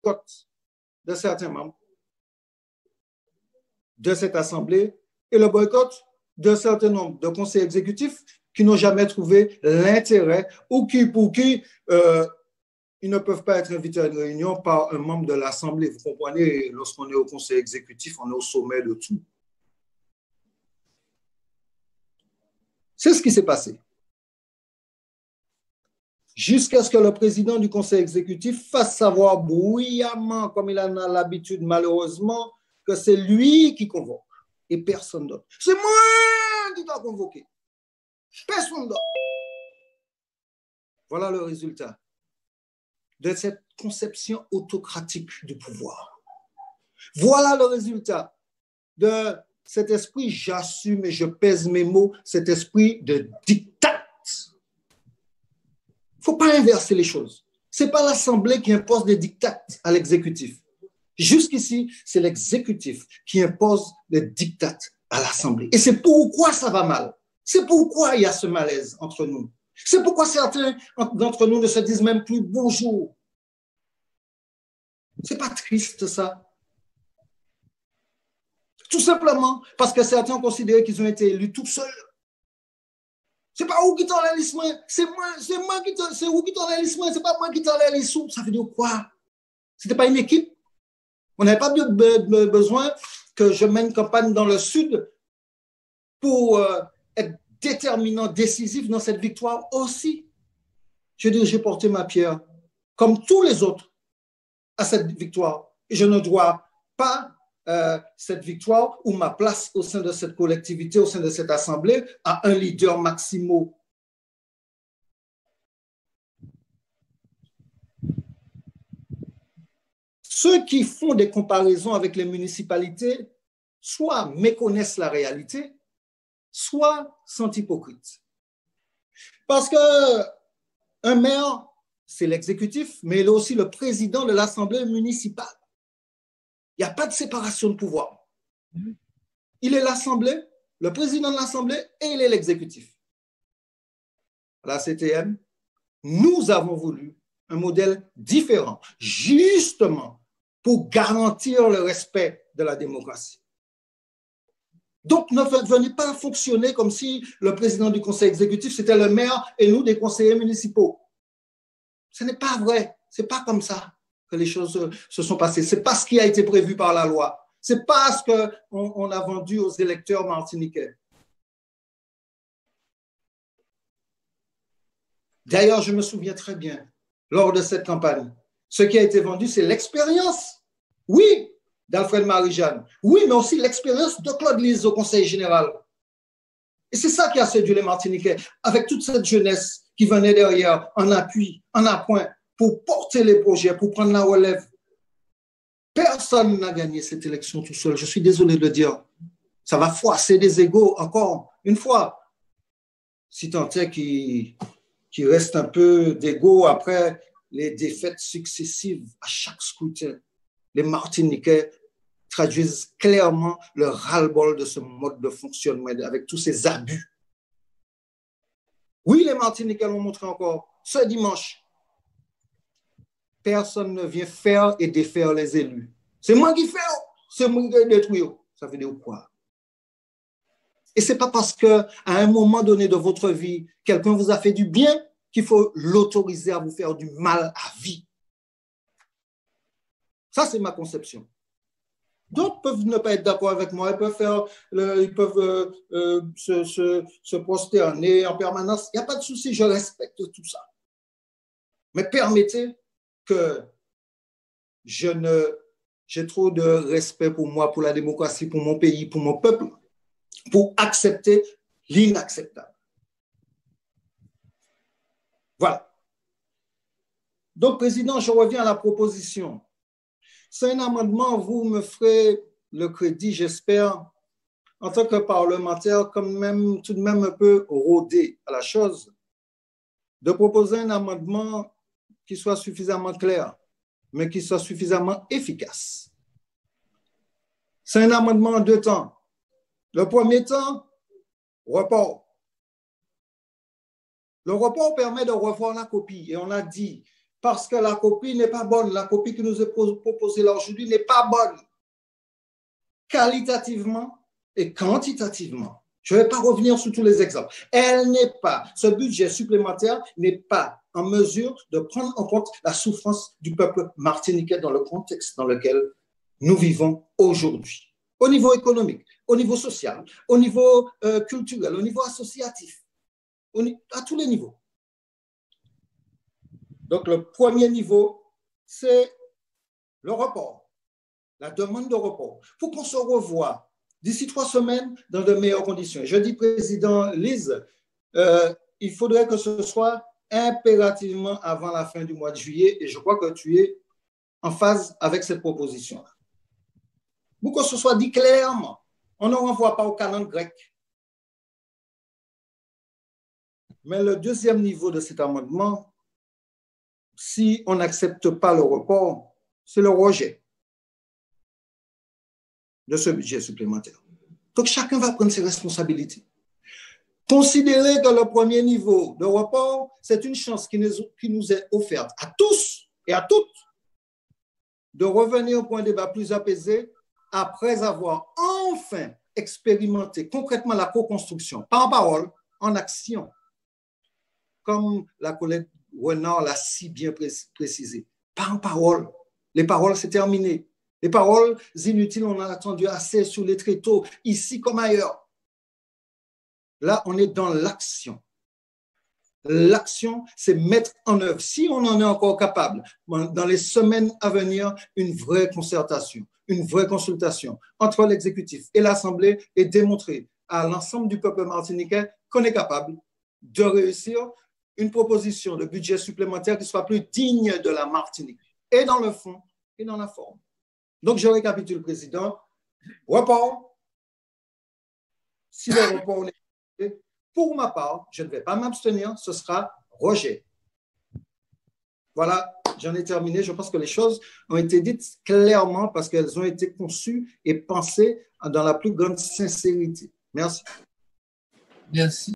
boycott de certains membres de cette Assemblée et le boycott d'un certain nombre de conseils exécutifs qui n'ont jamais trouvé l'intérêt ou pour qui ils ne peuvent pas être invités à une réunion par un membre de l'Assemblée. Vous comprenez, lorsqu'on est au conseil exécutif, on est au sommet de tout. C'est ce qui s'est passé. Jusqu'à ce que le président du conseil exécutif fasse savoir bruyamment, comme il en a l'habitude malheureusement, que c'est lui qui convoque et personne d'autre. C'est moi qui dois convoquer. Personne d'autre. Voilà le résultat de cette conception autocratique du pouvoir. Voilà le résultat de cet esprit, j'assume et je pèse mes mots, cet esprit de diktat. Il ne faut pas inverser les choses. Ce n'est pas l'Assemblée qui impose des diktats à l'exécutif. Jusqu'ici, c'est l'exécutif qui impose des diktats à l'Assemblée. Et c'est pourquoi ça va mal. C'est pourquoi il y a ce malaise entre nous. C'est pourquoi certains d'entre nous ne se disent même plus bonjour. C'est pas triste, ça. Tout simplement parce que certains ont considéré qu'ils ont été élus tout seuls. C'est pas vous qui t'en la liste, c'est moi qui t'en, c'est vous qui t'en la liste, c'est pas moi qui t'en la liste. Ça veut dire quoi? C'était pas une équipe. On n'avait pas besoin que je mène campagne dans le sud pour être déterminant, décisif dans cette victoire aussi. Je dis, j'ai porté ma pierre, comme tous les autres, à cette victoire. Et je ne dois pas cette victoire ou ma place au sein de cette collectivité, au sein de cette assemblée, à un leader maximal. Ceux qui font des comparaisons avec les municipalités, soit méconnaissent la réalité, soit sont hypocrites. Parce que un maire, c'est l'exécutif, mais il est aussi le président de l'Assemblée municipale. Il n'y a pas de séparation de pouvoir. Il est l'Assemblée, le président de l'Assemblée et il est l'exécutif. À la CTM, nous avons voulu un modèle différent, justement pour garantir le respect de la démocratie. Donc, ne venez pas fonctionner comme si le président du conseil exécutif, c'était le maire et nous, des conseillers municipaux. Ce n'est pas vrai. Ce n'est pas comme ça que les choses se sont passées. Ce n'est pas ce qui a été prévu par la loi. Ce n'est pas ce qu'on a vendu aux électeurs martiniquais. D'ailleurs, je me souviens très bien, lors de cette campagne, ce qui a été vendu, c'est l'expérience. Oui, d'Alfred Marie-Jeanne. Oui, mais aussi l'expérience de Claude Lise au Conseil général. Et c'est ça qui a séduit les Martiniquais, avec toute cette jeunesse qui venait derrière, en appui, en appoint, pour porter les projets, pour prendre la relève. Personne n'a gagné cette élection tout seul. Je suis désolé de le dire. Ça va froisser des égos encore une fois. Si tant est qu'il reste un peu d'égo après les défaites successives à chaque scrutin, les Martiniquais traduisent clairement le ras-le-bol de ce mode de fonctionnement avec tous ces abus. Oui, les Martiniquais l'ont montré encore ce dimanche. Personne ne vient faire et défaire les élus. C'est moi qui fais, c'est moi qui détruis. Ça veut dire quoi? Et ce n'est pas parce qu'à un moment donné de votre vie, quelqu'un vous a fait du bien qu'il faut l'autoriser à vous faire du mal à vie. Ça, c'est ma conception. D'autres peuvent ne pas être d'accord avec moi, ils peuvent se prosterner en permanence. Il n'y a pas de souci, je respecte tout ça. Mais permettez que j'ai trop de respect pour moi, pour la démocratie, pour mon pays, pour mon peuple, pour accepter l'inacceptable. Voilà. Donc, Président, je reviens à la proposition. C'est un amendement, vous me ferez le crédit, j'espère, en tant que parlementaire, tout de même un peu rodé à la chose, de proposer un amendement qui soit suffisamment clair, mais qui soit suffisamment efficace. C'est un amendement en 2 temps. Le premier temps, report. Le report permet de revoir la copie. Et on a dit, parce que la copie n'est pas bonne. La copie qui nous est proposée là aujourd'hui n'est pas bonne. Qualitativement et quantitativement. Je ne vais pas revenir sur tous les exemples. Ce budget supplémentaire n'est pas en mesure de prendre en compte la souffrance du peuple martiniquais dans le contexte dans lequel nous vivons aujourd'hui. Au niveau économique, au niveau social, au niveau culturel, au niveau associatif, à tous les niveaux. Donc, le premier niveau, c'est le report, la demande de report. Il faut qu'on se revoie d'ici 3 semaines dans de meilleures conditions. Je dis, Président Lise, il faudrait que ce soit impérativement avant la fin du mois de juillet et je crois que tu es en phase avec cette proposition-là. Pour que ce soit dit clairement, on ne renvoie pas au canon grec. Mais le deuxième niveau de cet amendement, si on n'accepte pas le report, c'est le rejet de ce budget supplémentaire. Donc, chacun va prendre ses responsabilités. Considérer que le premier niveau de report, c'est une chance qui nous est offerte à tous et à toutes de revenir pour un débat plus apaisé après avoir enfin expérimenté concrètement la co-construction, pas en parole, en action, comme la collègue Renard l'a si bien précisé. Pas en parole. Les paroles, c'est terminé. Les paroles inutiles, on en a attendu assez sur les tréteaux, ici comme ailleurs. Là, on est dans l'action. L'action, c'est mettre en œuvre, si on en est encore capable, dans les semaines à venir, une vraie concertation, une vraie consultation entre l'exécutif et l'Assemblée et démontrer à l'ensemble du peuple martiniquais qu'on est capable de réussir une proposition de budget supplémentaire qui soit plus digne de la Martinique, et dans le fond et dans la forme. Donc, je récapitule, Président. Report. Si le report n'est pas fait, pour ma part, je ne vais pas m'abstenir, ce sera rejet. Voilà, j'en ai terminé. Je pense que les choses ont été dites clairement parce qu'elles ont été conçues et pensées dans la plus grande sincérité. Merci. Merci.